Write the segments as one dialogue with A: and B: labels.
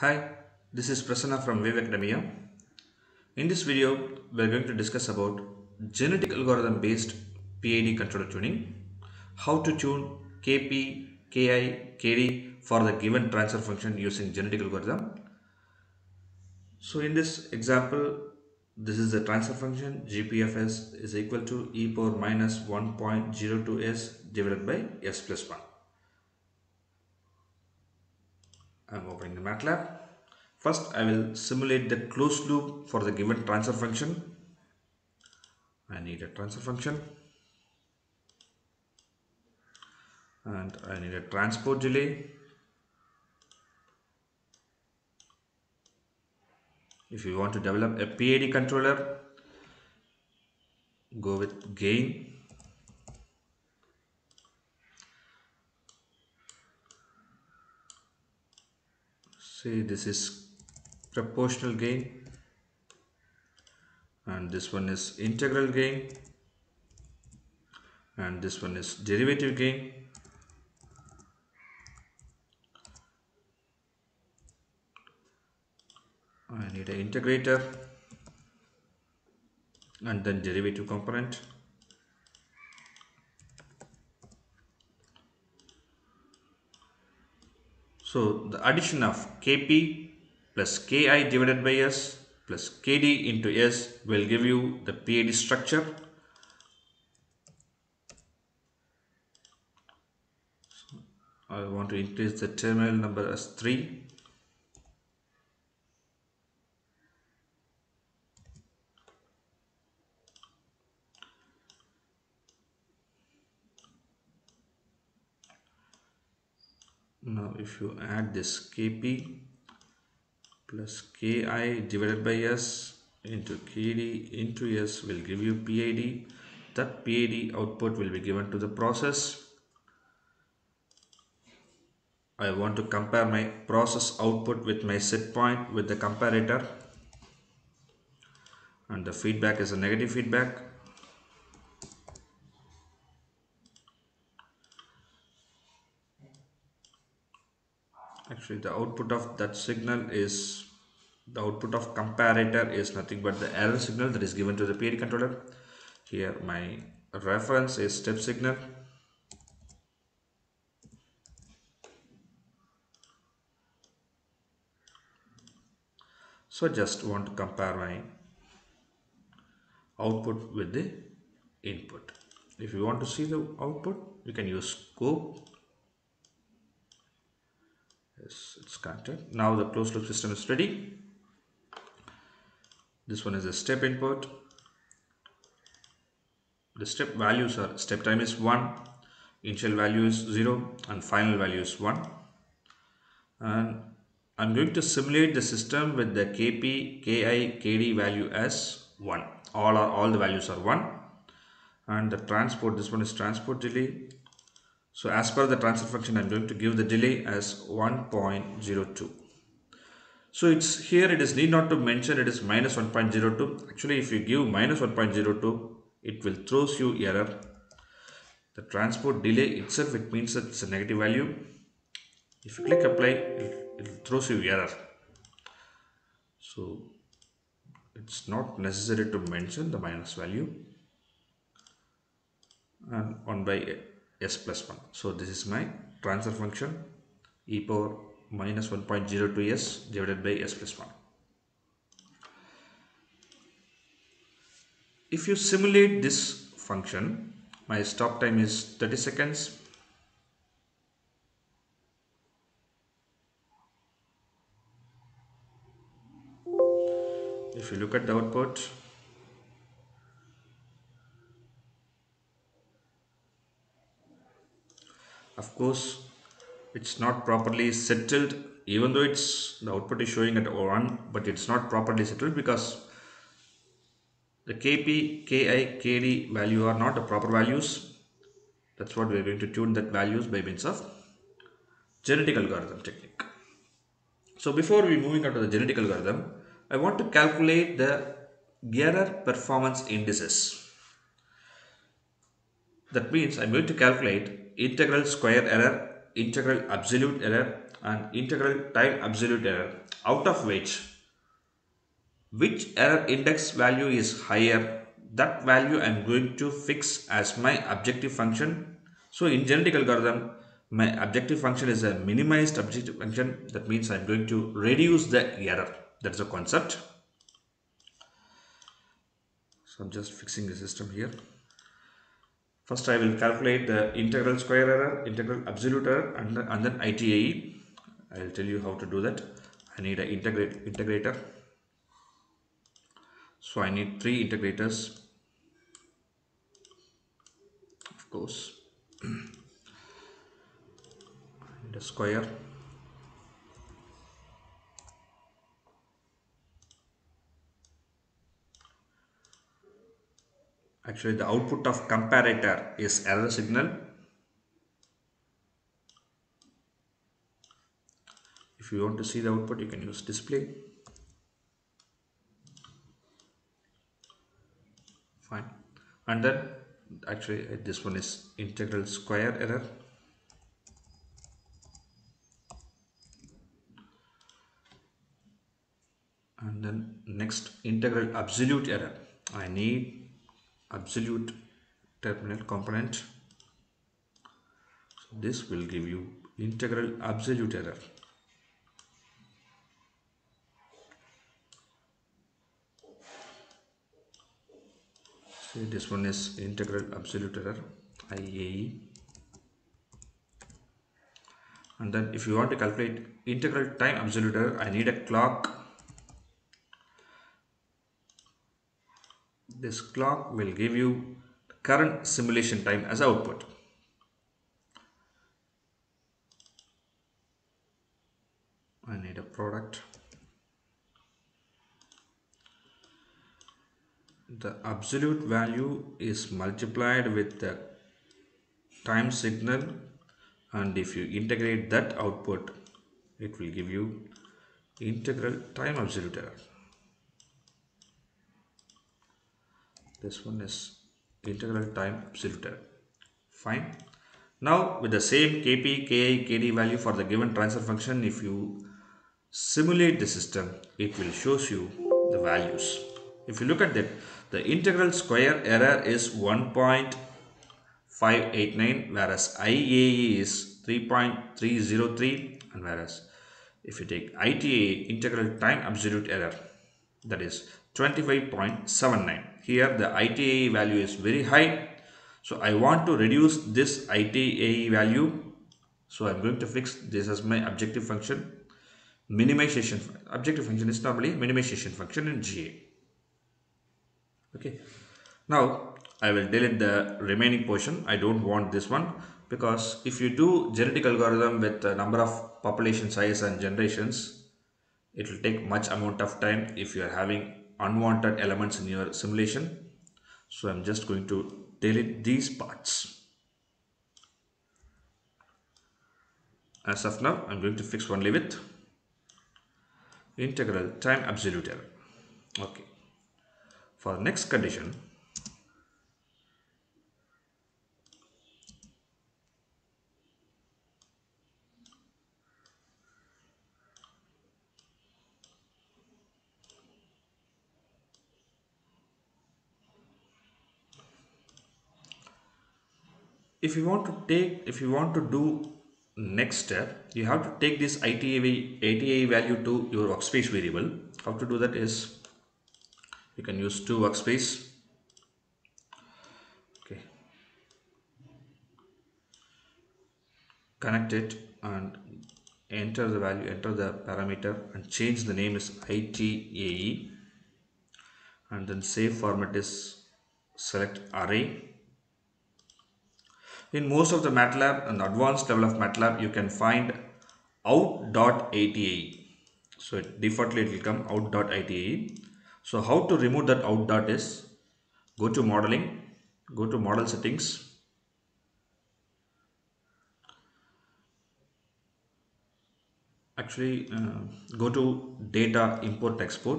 A: Hi, this is Prasanna from Wave Academia. In this video, we are going to discuss about genetic algorithm based PID controller tuning, how to tune KP, KI, KD for the given transfer function using genetic algorithm. So in this example, this is the transfer function GPFS is equal to e power minus 1.02s divided by s plus 1. I am opening the Matlab. First, I will simulate the closed loop for the given transfer function. I need a transfer function and I need a transport delay. If you want to develop a PID controller, go with gain. Say this is proportional gain and this one is integral gain and this one is derivative gain. I need an integrator and then derivative component. So the addition of Kp plus Ki divided by S plus Kd into S will give you the PID structure. I want to increase the terminal number as 3. Now if you add this Kp plus Ki divided by S into Kd into S will give you PID. That PID output will be given to the process. I want to compare my process output with my set point with the comparator, and the feedback is a negative feedback. Actually, the output of that signal is the output of comparator is nothing but the error signal that is given to the PID controller. Here my reference is step signal. So just want to compare my output with the input. If you want to see the output, you can use scope. Yes, it's connected. Now the closed loop system is ready. This one is a step input. The step values are step time is 1, initial value is 0 and final value is 1. And I'm going to simulate the system with the Kp, Ki, Kd value as 1. All the values are 1. And the transport, this one is transport delay. So as per the transfer function, I'm going to give the delay as 1.02. So it's here it is need not to mention it is minus 1.02. Actually, if you give minus 1.02, it will throws you error. The transport delay itself, it means that it's a negative value. If you click apply, it throws you error. So it's not necessary to mention the minus value, and 1 by s plus 1. So this is my transfer function e power minus 1.02s divided by s plus 1. If you simulate this function, my stop time is 30 seconds. If you look at the output, of course it's not properly settled, even though it's the output is showing at 1, but it's not properly settled because the Kp, Ki, Kd value are not the proper values. That's what we are going to tune that values by means of genetic algorithm technique. So before we moving on to the genetic algorithm, I want to calculate the error performance indices. That means I'm going to calculate integral square error, integral absolute error and integral time absolute error, out of which error index value is higher, that value I'm going to fix as my objective function. So in genetic algorithm, my objective function is a minimized objective function. That means I'm going to reduce the error. That's the concept. So I'm just fixing the system here. First I will calculate the integral square error, integral absolute error, and then ITAE. I'll tell you how to do that. I need an integrator. So I need 3 integrators, of course. The square, actually the output of comparator is error signal. If you want to see the output, you can use display. Fine. And then actually this one is integral square error. And then next integral absolute error. I need absolute terminal component. So this will give you integral absolute error. See, this one is integral absolute error, IAE. And then if you want to calculate integral time absolute error, I need a clock. This clock will give you current simulation time as output. I need a product. The absolute value is multiplied with the time signal, and if you integrate that output, it will give you integral time absolute error. This one is integral time absolute error. Fine. Now with the same Kp, Ki, Kd value for the given transfer function, if you simulate the system, it will shows you the values. If you look at that, the integral square error is 1.589, whereas IAE is 3.303, and whereas if you take ITA, integral time absolute error, that is 25.79. Here the ITA value is very high, so I want to reduce this ITA value. So I'm going to fix this as my objective function. Minimization objective function is normally minimization function in GA. Okay, now I will delete the remaining portion. I don't want this one, because if you do genetic algorithm with a number of population size and generations, it will take much amount of time if you are having unwanted elements in your simulation. So I'm just going to delete these parts. As of now, I'm going to fix only with integral time absolute error. Okay. For the next condition, if you want to do next step, you have to take this ITA value to your workspace variable. How to do that is, you can use two workspace. Okay, connect it and enter the value, enter the parameter, and change the name is ITAE, and then save format is select array. In most of the Matlab and advanced level of Matlab, you can find out.itae. So defaultly it will come out.itae. So how to remove that out dot is, go to modeling, go to model settings, actually go to data import export.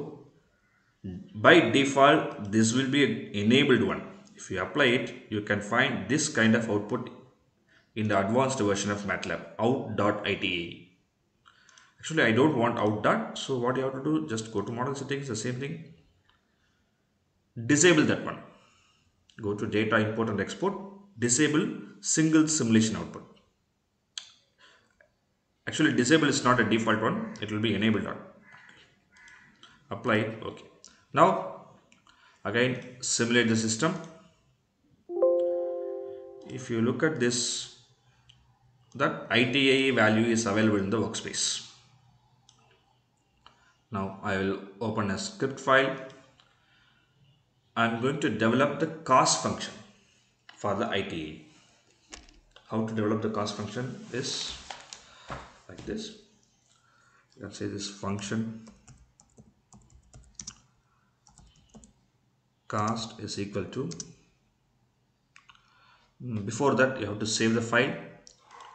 A: By default this will be an enabled one. If you apply it, you can find this kind of output in the advanced version of Matlab, out.itae. Actually, I don't want out that. So what you have to do, just go to model settings, the same thing. Disable that one. Go to data import and export. Disable single simulation output. Actually, disable is not a default one. It will be enabled on. Apply it. Okay. Now, again, simulate the system. If you look at this, that ITA value is available in the workspace. Now, I will open a script file. I'm going to develop the cost function for the ITA. How to develop the cost function is like this. You can say this function cost is equal to, before that you have to save the file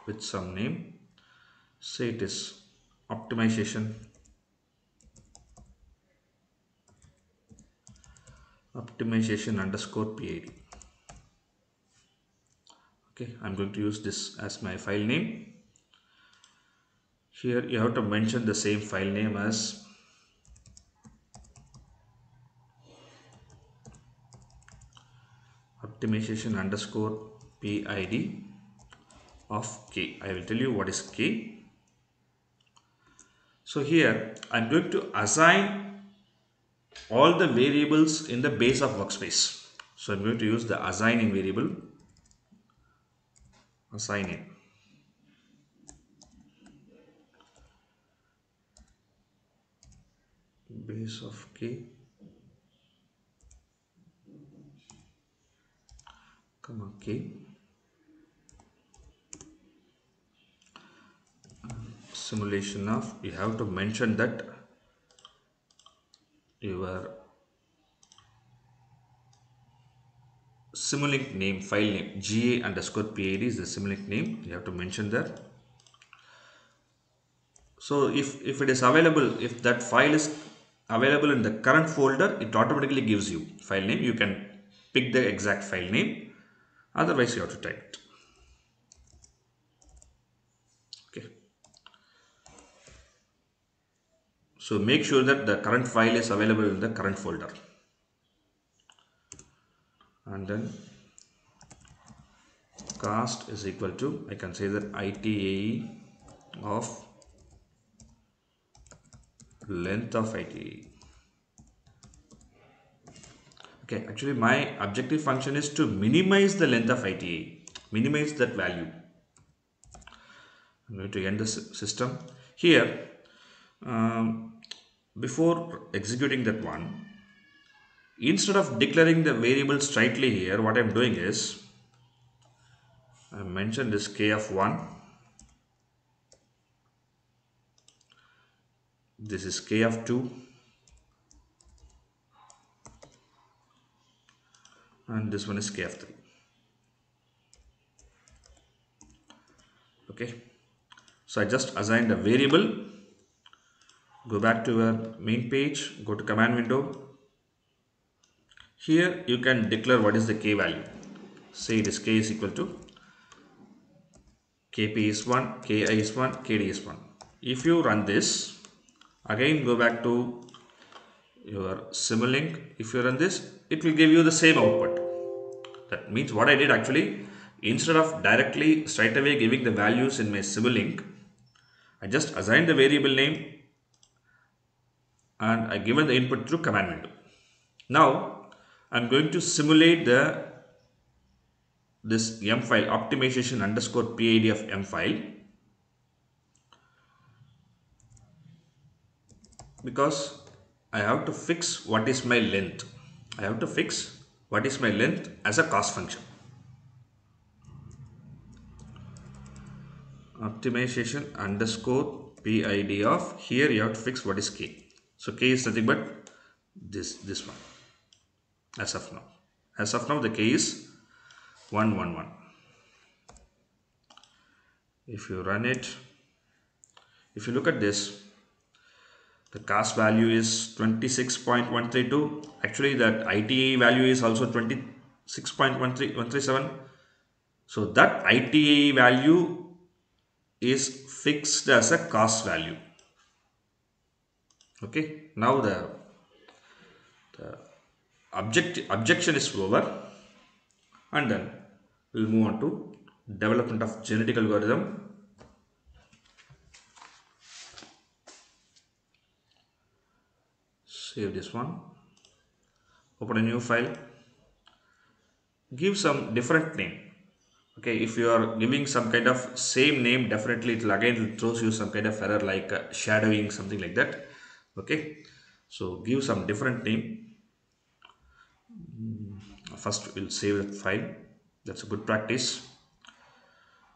A: with some name. Say it is optimization underscore PID. Okay, I'm going to use this as my file name. Here you have to mention the same file name as optimization underscore PID of K. I will tell you what is K. So here I'm going to assign all the variables in the base of workspace. So I'm going to use the assigning variable. Assign in. Base of K, comma K. Simulation of, you have to mention that your Simulink name, file name, GA underscore PID is the Simulink name. You have to mention that. So if it is available, if that file is available in the current folder, it automatically gives you file name. You can pick the exact file name. Otherwise, you have to type it. Okay. So make sure that the current file is available in the current folder. And then cost is equal to, I can say that ITAE of length of ITAE. Okay, actually my objective function is to minimize the length of ITAE, minimize that value. I'm going to end the system. Here, before executing that one, instead of declaring the variable straightly here, what I'm doing is, I mentioned this K of 1. This is K of 2. And this one is K of 3. Okay. So I just assigned a variable. Go back to our main page. Go to command window. Here you can declare what is the K value. Say it is K is equal to KP is 1, KI is 1, KD is 1. If you run this, again go back to your Simulink. If you run this, it will give you the same output. That means what I did actually, instead of directly straight away giving the values in my Simulink, I just assigned the variable name and I given the input through command window. Now I'm going to simulate this M file, optimization underscore PID of M file, because I have to fix what is my length. I have to fix what is my length as a cost function. Optimization underscore PID of, here you have to fix what is K. So K is nothing but this one as of now. As of now the K is 111. If you run it, if you look at this, the cost value is 26.132. Actually that ITA value is also 26.137. So that ITA value is fixed as a cost value. Okay, now the objection is over, and then we'll move on to development of genetic algorithm. Save this one, open a new file, give some different name. Okay, if you are giving some kind of same name, definitely it will again throws you some kind of error like shadowing, something like that. Okay, so give some different name. First we'll save that file, that's a good practice.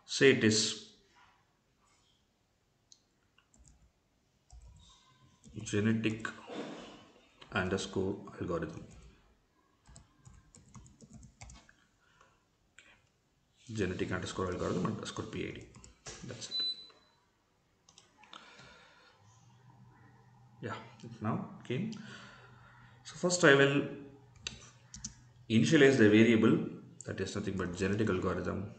A: Say it is genetic underscore algorithm, genetic underscore algorithm underscore PID. That's it. Yeah, it now came. So first I will initialize the variable, that is nothing but genetic algorithm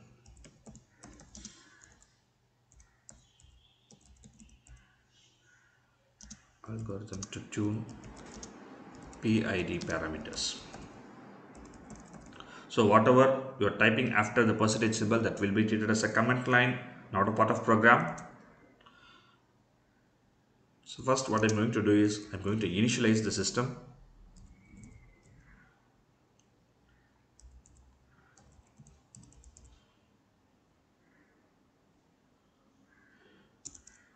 A: to tune PID parameters. So whatever you are typing after the percentage symbol, that will be treated as a comment line, not a part of program. So first what I'm going to do is I'm going to initialize the system.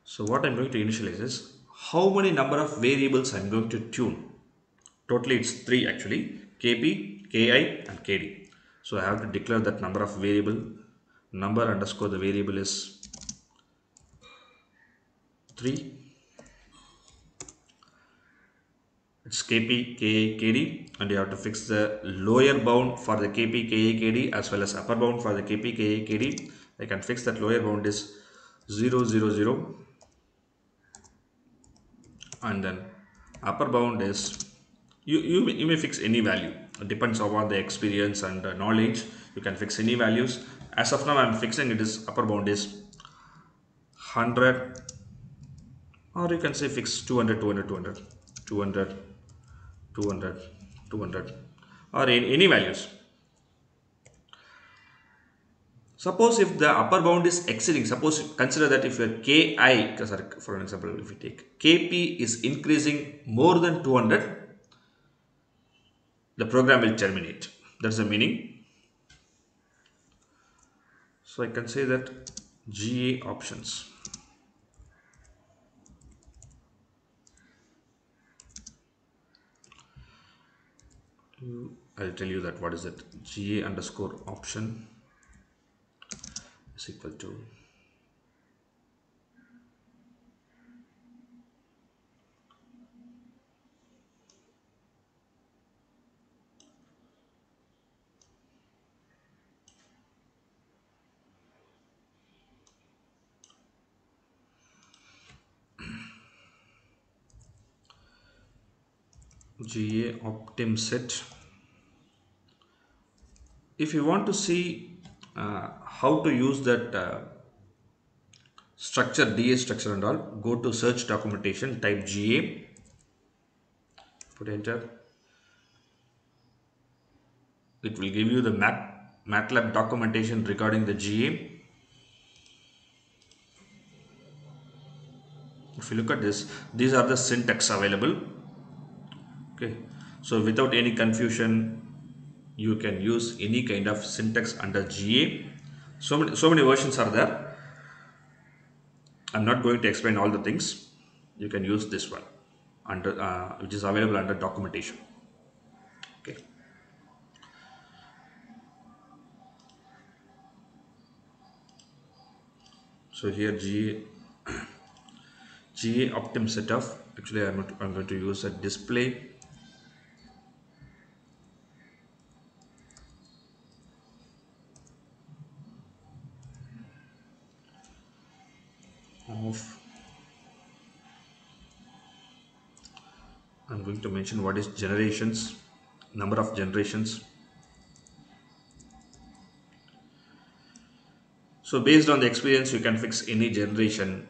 A: So what I'm going to initialize is how many number of variables I'm going to tune. Totally it's 3 actually, KP, KI and KD. So I have to declare that number of variable, number underscore the variable is 3. It's KP, KI, KD, and you have to fix the lower bound for the KP, KI, KD as well as upper bound for the KP, KI, KD. I can fix that lower bound is 0, 0, 0, and then upper bound is you may fix any value. It depends upon the experience and knowledge. You can fix any values. As of now, I'm fixing it is upper bound is 100, or you can say fix 200, 200, 200, 200, 200, 200, or any values. Suppose if the upper bound is exceeding, suppose consider that if your Ki, sorry, for an example, if we take Kp is increasing more than 200, the program will terminate. That's the meaning. So I can say that GA options. I'll tell you that what is it. GA underscore option is equal to GA optim set. If you want to see how to use that structure, DA structure and all, go to search documentation, type GA, put enter. It will give you the Matlab documentation regarding the GA. If you look at this, these are the syntax available. Okay, so without any confusion, you can use any kind of syntax under GA. So many versions are there. I'm not going to explain all the things. You can use this one under which is available under documentation. Okay. So here GA optim setup. Actually, I'm going to use a display of. I'm going to mention what is generations, number of generations. So based on the experience, you can fix any generation,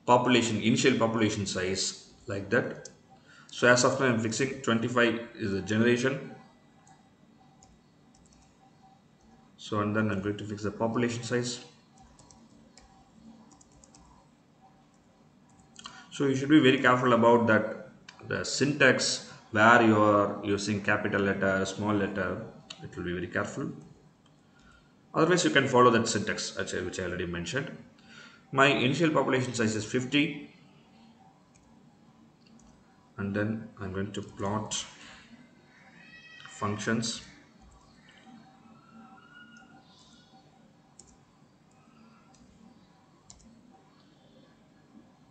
A: population, initial population size, like that. So as of now I'm fixing 25 is the generation. So and then I'm going to fix the population size. So you should be very careful about that, the syntax where you are using capital letter, small letter. It will be very careful. Otherwise, you can follow that syntax which I already mentioned. My initial population size is 50, and then I'm going to plot functions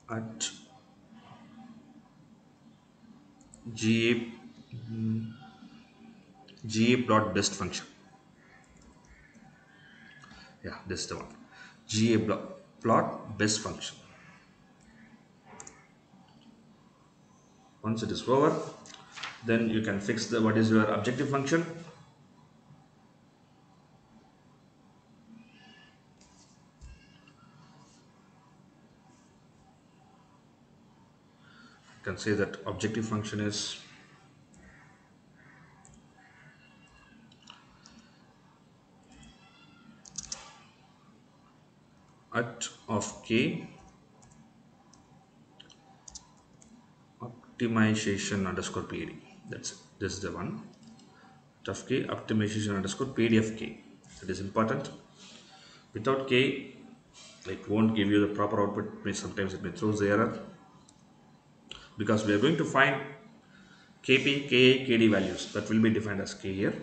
A: at GA GA plot best function. Yeah, this is the one. Plot best function. Once it is over, then you can fix the what is your objective function. You can say that objective function is at of k optimization underscore PID. That's it. This is the one. At of k optimization underscore PID of k. It is important. Without k, it won't give you the proper output. Sometimes it may throw the error because we are going to find kp, ka, kd values that will be defined as k here.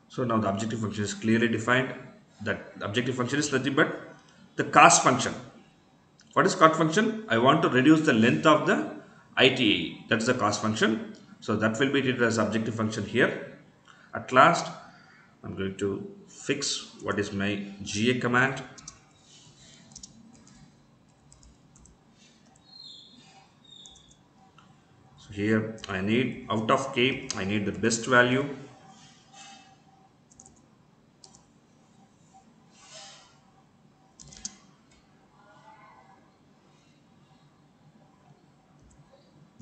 A: So now the objective function is clearly defined. That the objective function is nothing but the cost function. What is cost function? I want to reduce the length of the ITAE. That's the cost function. So that will be treated as objective function here. At last, I'm going to fix what is my GA command. So here I need out of k, I need the best value.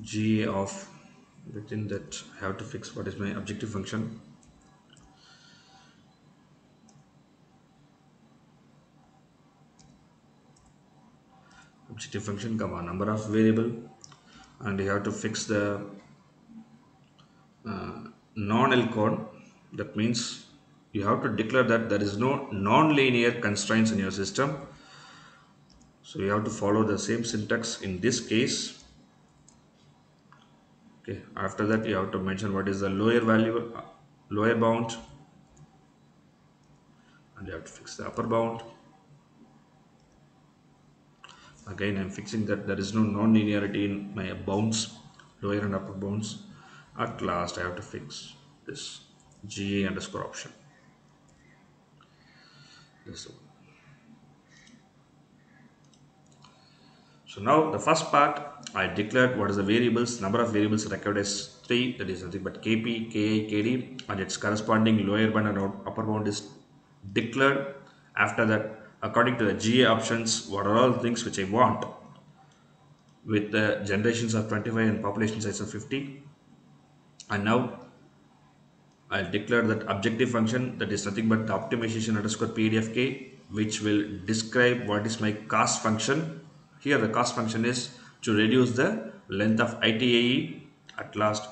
A: GA of, within that I have to fix what is my objective function. Objective function comma number of variable, and you have to fix the non-L code. That means you have to declare that there is no non-linear constraints in your system. So you have to follow the same syntax in this case. Okay. After that, you have to mention what is the lower value, lower bound, and you have to fix the upper bound. Again, I'm fixing that there is no non-linearity in my bounds, lower and upper bounds. At last, I have to fix this GA underscore option. This one. So now the first part, I declared what is the variables, number of variables required is 3, that is nothing but kp, ki, kd, and its corresponding lower bound and upper bound is declared. After that, according to the GA options, what are all things which I want with the generations of 25 and population size of 50. And now I'll declare that objective function, that is nothing but the optimization underscore PDFK, which will describe what is my cost function. Here the cost function is to reduce the length of ITAE. At last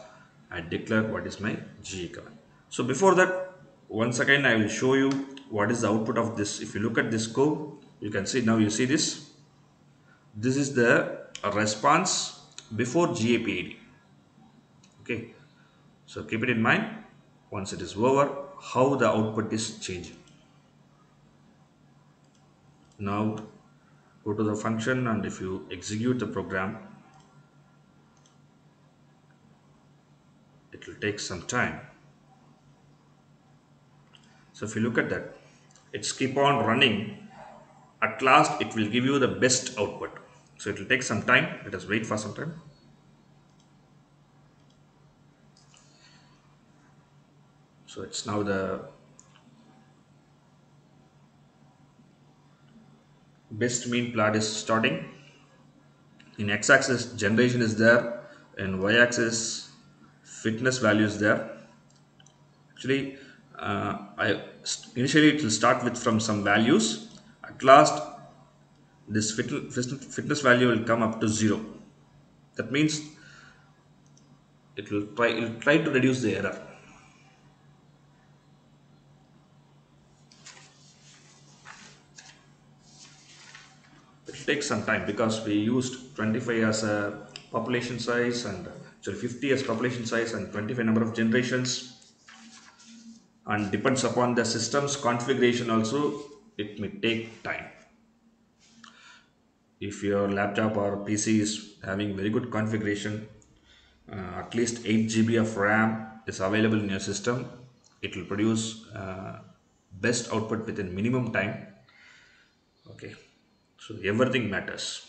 A: I declare what is my GA command. So before that, once again I will show you what is the output of this. If you look at this code, you can see now, you see this. This is the response before GA-PID. Okay. So keep it in mind, once it is over, how the output is changing. Now go to the function, and if you execute the program, it will take some time. So if you look at that, it's keep on running. At last it will give you the best output. So it will take some time. Let us wait for some time. So it's now the best mean plot is starting. In x-axis generation is there, in y-axis fitness value is there. Actually, initially it will start with from some values. At last, this fitness value will come up to 0. That means it will try to reduce the error. It will take some time because we used 25 as a population size and 50 as population size and 25 number of generations, and depends upon the system's configuration also. It may take time. If your laptop or PC is having very good configuration, at least 8 GB of RAM is available in your system, it will produce best output within minimum time. Okay, so everything matters.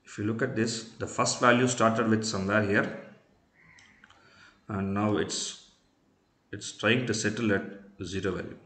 A: If you look at this, the first value started with somewhere here, and now it's trying to settle at 0 value.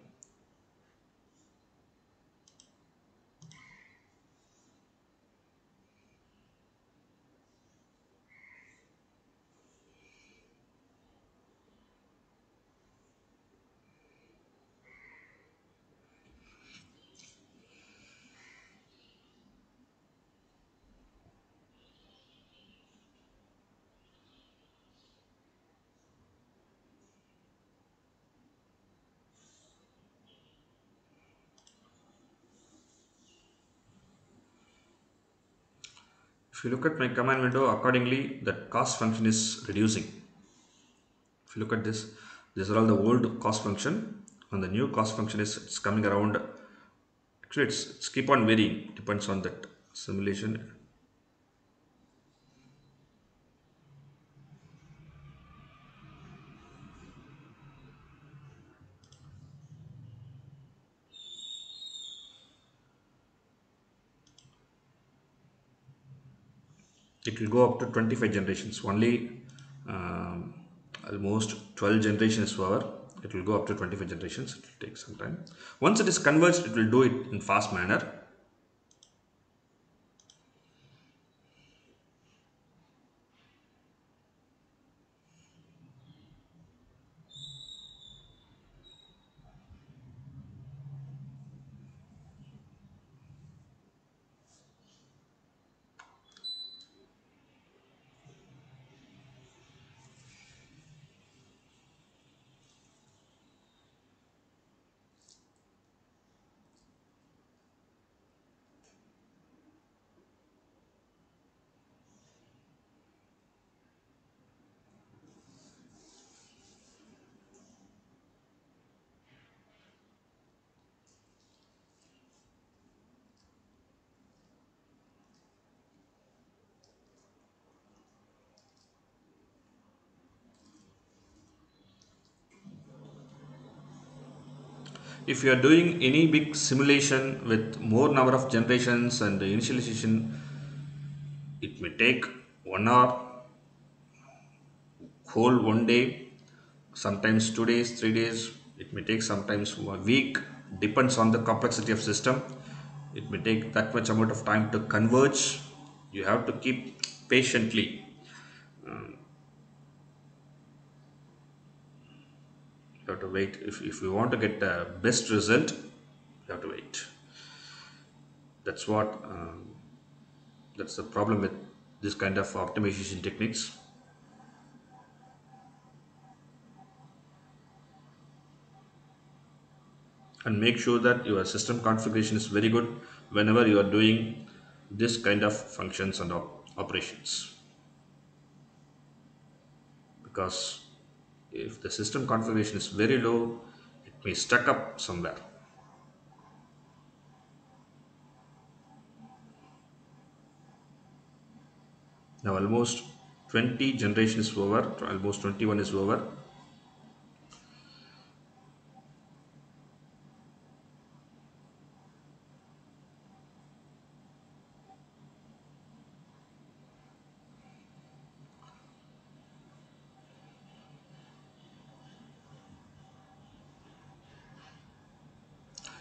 A: If you look at my command window, accordingly the cost function is reducing. If you look at this, these are all the old cost function, and the new cost function is it's coming around. Actually, it's keep on varying, depends on that simulation. It will go up to 25 generations only. um, Almost 12 generations over. It will go up to 25 generations. It will take some time. Once it is converged, it will do it in fast manner. If you are doing any big simulation with more number of generations and the initialization, it may take 1 hour, whole 1 day, sometimes 2 days, 3 days. It may take sometimes a week, depends on the complexity of system. It may take that much amount of time to converge. You have to keep patiently. You have to wait. If you want to get the best result, you have to wait. That's what that's the problem with this kind of optimization techniques. And make sure that your system configuration is very good whenever you are doing this kind of functions and operations, because if the system configuration is very low, it may stuck up somewhere. Now almost 20 generations is over, almost 21 is over.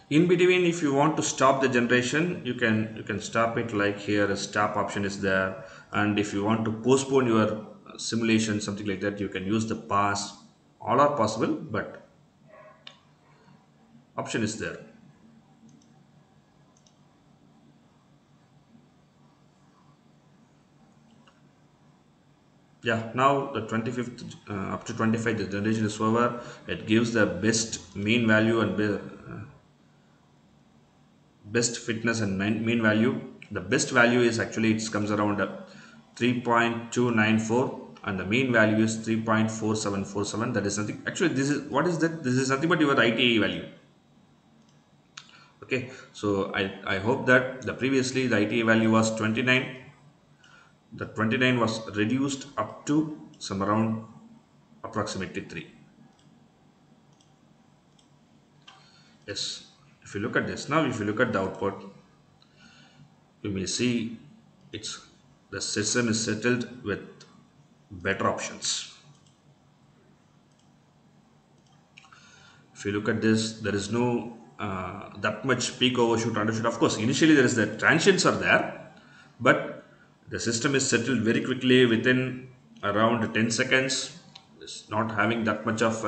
A: In between, if you want to stop the generation, you can stop it, like here a stop option is there. And if you want to postpone your simulation, something like that, you can use the pause. All are possible, but option is there. Yeah, now the 25th up to 25 the generation is over. It gives the best mean value and best fitness and mean value. The best value is actually it comes around 3.294, and the mean value is 3.4747. That is nothing. Actually, this is what is that? This is nothing but your ITE value. Okay, so I hope that the previously the ITE value was 29. The 29 was reduced up to some around approximately 3. Yes, if you look at this now, if you look at the output, you may see it's the system is settled with better options. If you look at this, there is no that much peak overshoot, undershoot. Of course, initially there is the transients are there, but the system is settled very quickly within around 10 seconds. It's not having that much of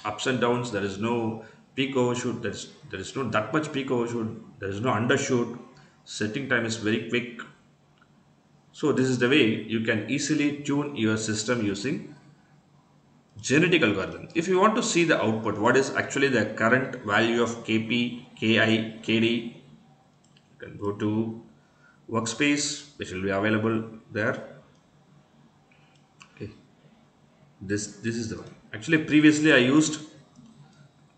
A: ups and downs. There is no peak overshoot. There is no that much peak overshoot. There is no undershoot. Setting time is very quick. So this is the way you can easily tune your system using genetic algorithm. If you want to see the output, what is actually the current value of KP, KI, KD, you can go to workspace, which will be available there. Okay, this is the one. Actually, previously I used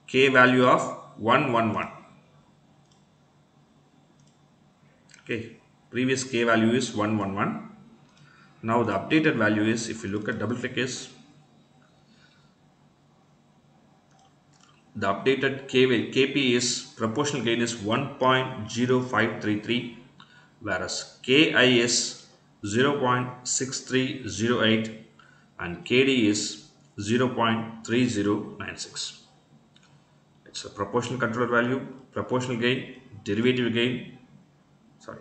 A: K value of 111. Okay, previous K value is 111. Now the updated value is, if you look at double click, is the updated KP is proportional gain is 1.0533, whereas KI is 0.6308 and KD is 0.3096. It's a proportional controller value, proportional gain, derivative gain, sorry,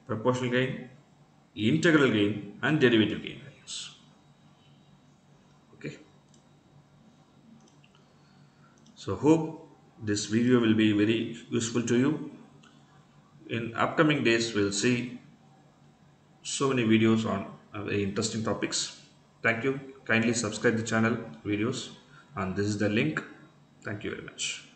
A: proportional gain, integral gain, and derivative gain values. Okay, so hope this video will be very useful to you. In upcoming days, we'll see so many videos on very interesting topics. Thank you. Kindly subscribe the channel videos, and this is the link. Thank you very much.